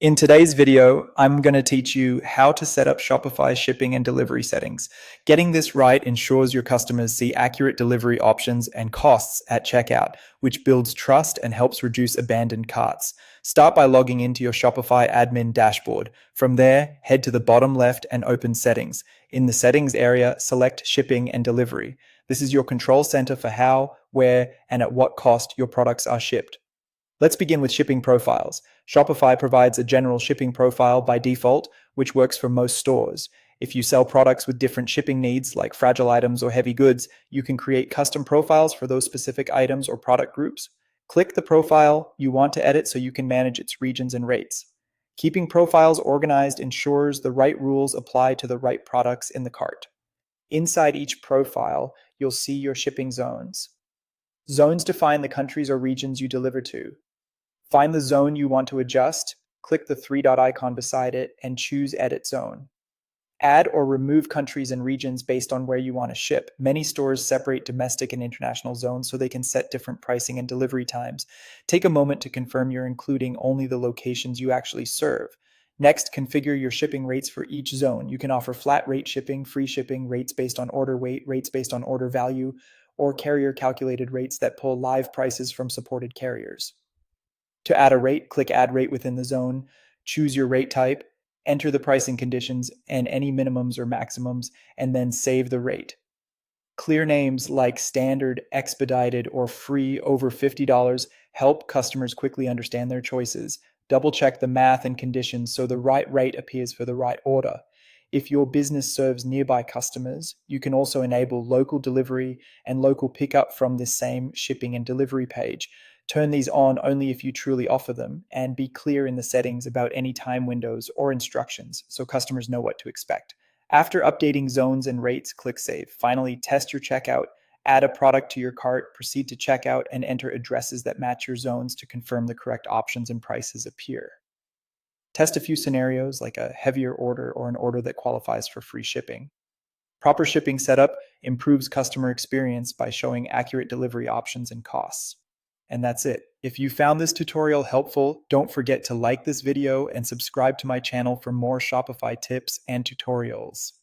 In today's video, I'm going to teach you how to set up Shopify shipping and delivery settings. Getting this right ensures your customers see accurate delivery options and costs at checkout, which builds trust and helps reduce abandoned carts. Start by logging into your Shopify admin dashboard. From there, head to the bottom left and open Settings. In the Settings area, select Shipping and Delivery. This is your control center for how, where, and at what cost your products are shipped. Let's begin with shipping profiles. Shopify provides a general shipping profile by default, which works for most stores. If you sell products with different shipping needs, like fragile items or heavy goods, you can create custom profiles for those specific items or product groups. Click the profile you want to edit so you can manage its regions and rates. Keeping profiles organized ensures the right rules apply to the right products in the cart. Inside each profile, you'll see your shipping zones. Zones define the countries or regions you deliver to. Find the zone you want to adjust, click the three-dot icon beside it, and choose Edit Zone. Add or remove countries and regions based on where you want to ship. Many stores separate domestic and international zones so they can set different pricing and delivery times. Take a moment to confirm you're including only the locations you actually serve. Next, configure your shipping rates for each zone. You can offer flat rate shipping, free shipping, rates based on order weight, rates based on order value, or carrier calculated rates that pull live prices from supported carriers. To add a rate, click Add Rate within the zone, choose your rate type, enter the pricing conditions and any minimums or maximums, and then save the rate. Clear names like standard, expedited, or free over $50 help customers quickly understand their choices. Double check the math and conditions so the right rate appears for the right order. If your business serves nearby customers, you can also enable local delivery and local pickup from this same shipping and delivery page. Turn these on only if you truly offer them, and be clear in the settings about any time windows or instructions so customers know what to expect. After updating zones and rates, click Save. Finally, test your checkout, add a product to your cart, proceed to checkout, and enter addresses that match your zones to confirm the correct options and prices appear. Test a few scenarios like a heavier order or an order that qualifies for free shipping. Proper shipping setup improves customer experience by showing accurate delivery options and costs. And that's it. If you found this tutorial helpful, don't forget to like this video and subscribe to my channel for more Shopify tips and tutorials.